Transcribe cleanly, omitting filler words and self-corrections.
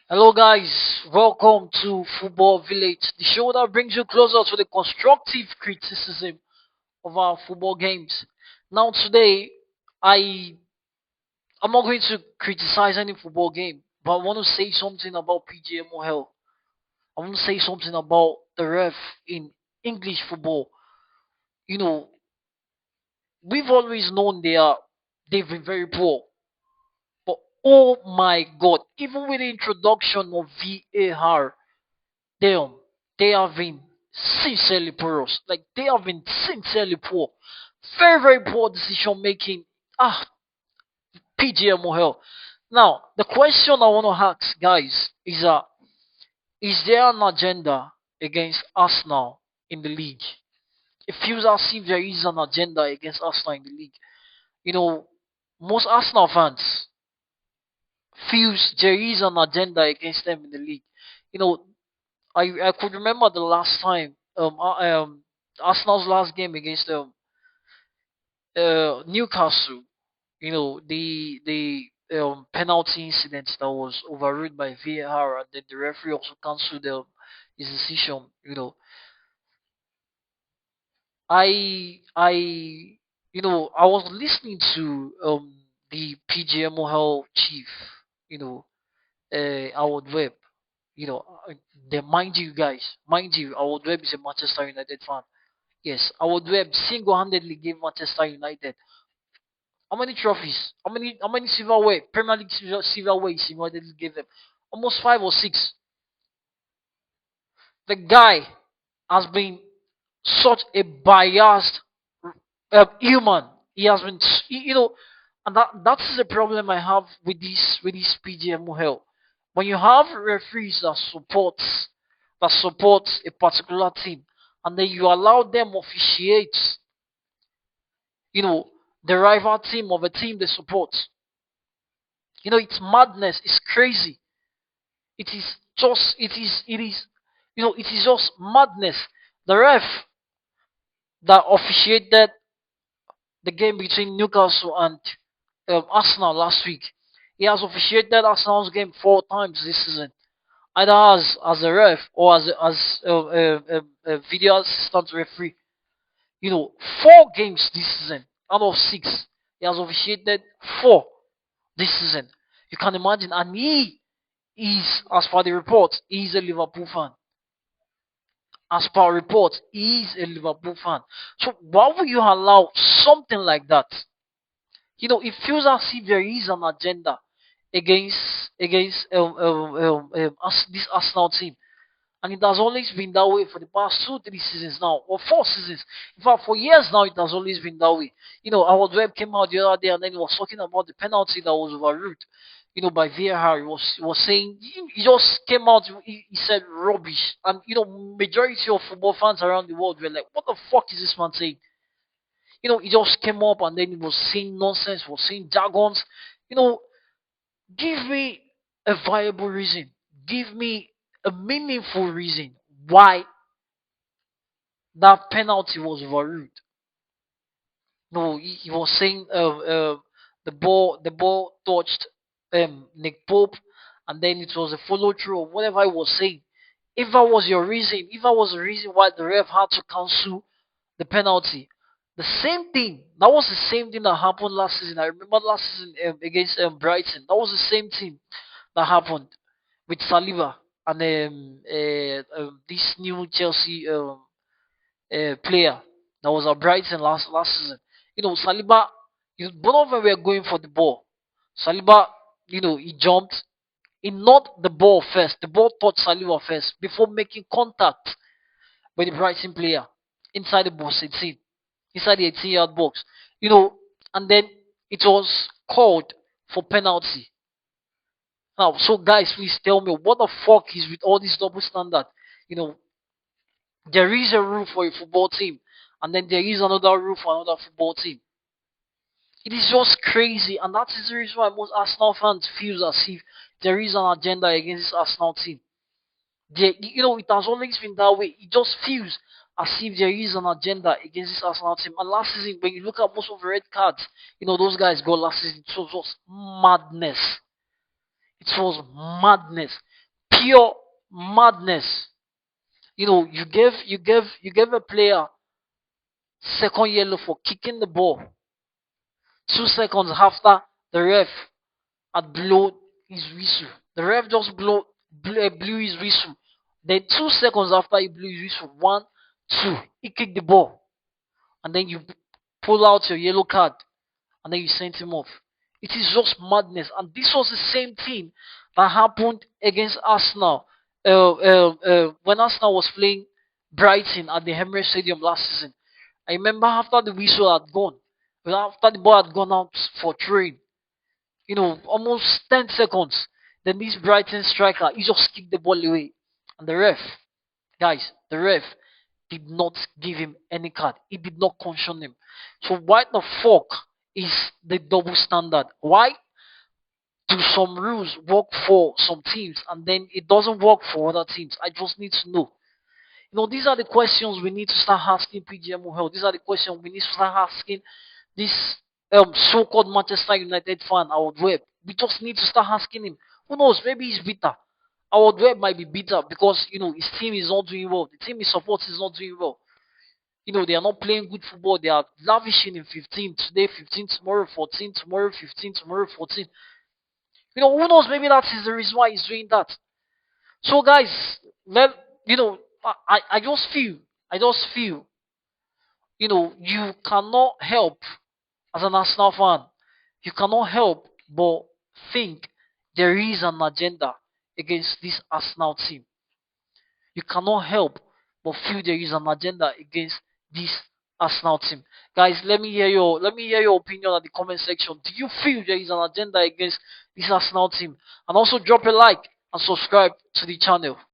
Hello, guys. Welcome to Football Village, the show that brings you closer to the constructive criticism of our football games. Now, today, I I'm not going to criticize any football game, but I want to say something about PGMOL. I want to say something about the ref in English football. You know, we've always known they've been very poor, but oh my God, even with the introduction of VAR. Damn, they have been sincerely porous. Like they have been sincerely poor. Very, very poor decision making. PGMOL. Now, the question I want to ask, guys, is there an agenda against Arsenal in the league? It feels as if there is an agenda against Arsenal in the league. You know, most Arsenal fans feels there is an agenda against them in the league. You know, I could remember the last time Arsenal's last game against Newcastle. You know the penalty incident that was overruled by VAR, and then the referee also cancelled his decision. I I was listening to the PGMOL chief. You know Howard Webb. You know, then mind you, Howard Webb is a Manchester United fan. Yes, Howard Webb single-handedly gave Manchester United how many trophies? How many silverware? Premier League silverware he single-handedly gave them almost five or six. The guy has been such a biased human. He has been, and that is the problem I have with this PGMOL. When you have referees that supports a particular team, and then you allow them officiate, you know, the rival team of a team they support. It's madness. It's crazy. It is just madness. The ref that officiated the game between Newcastle and Arsenal last week. He has officiated Arsenal's game four times this season, either as a ref or as a video assistant referee. 4 games this season out of six. He has officiated four this season. You can imagine, and he is, as per the report, he is a Liverpool fan. As per reports, he is a Liverpool fan. So why would you allow something like that? It feels as if there is an agenda against this Arsenal team, and it has always been that way for the past 2, 3 seasons now, or 4 seasons. In fact, for years now, it has always been that way. Our web came out the other day, and then he was talking about the penalty that was overruled. By VAR. He was saying he just came out. He said rubbish, and majority of football fans around the world were like, "What the fuck is this man saying?" He just came up and then he was saying nonsense, was saying jargons. You know, give me a viable reason. Give me a meaningful reason why that penalty was overruled. No, he was saying the ball touched Nick Pope, and then it was a follow through or whatever he was saying. If that was your reason, if that was the reason why the ref had to cancel the penalty, the same thing. That was the same thing that happened last season. I remember last season against Brighton. That was the same thing that happened with Saliba and this new Chelsea player that was at Brighton last season. Saliba, both of them were going for the ball. Saliba, he jumped. He knocked the ball first. The ball touched Saliba first before making contact with the Brighton player inside the box 18, inside the 18-yard box. And then it was called for penalty. Now, so guys, please tell me what the fuck is with all this double standard? You know, there is a rule for a football team, and then there is another rule for another football team. It is just crazy, and that is the reason why most Arsenal fans feel as if there is an agenda against this Arsenal team. It has always been that way. It just feels as if there is an agenda against this Arsenal team. And last season, when you look at most of the red cards, those guys got last season. It was just madness. It was madness. pure madness. You gave a player second yellow for kicking the ball 2 seconds after the ref had blown his whistle. The ref just blew his whistle. Then 2 seconds after he blew his whistle, one, two, he kicked the ball, and then you pull out your yellow card, and then you sent him off. It is just madness, and this was the same thing that happened against Arsenal when Arsenal was playing Brighton at the Emirates Stadium last season. I remember after the whistle had gone, after the ball had gone out for throwing, almost 10 seconds. Then this Brighton striker, he just kicked the ball away. And the ref did not give him any card. He did not caution him. So why the fuck is the double standard? Why do some rules work for some teams and then it doesn't work for other teams? I just need to know. These are the questions we need to start asking PGMOL. These are the questions we need to start asking this so-called Manchester United fan, Howard Webb. We just need to start asking him. Who knows? Maybe he's bitter. Howard Webb might be bitter because his team is not doing well. The team he supports is not doing well. They are not playing good football. They are lavishing in 15 today, 15 tomorrow, 14 tomorrow, 15 tomorrow, 14. Who knows? Maybe that is the reason why he's doing that. So, guys, let I just feel, you cannot help as an Arsenal fan. You cannot help but think there is an agenda against this Arsenal team. You cannot help but feel there is an agenda against this Arsenal team. Guys, let me hear your opinion at the comment section. Do you feel there is an agenda against this Arsenal team? And also drop a like and subscribe to the channel.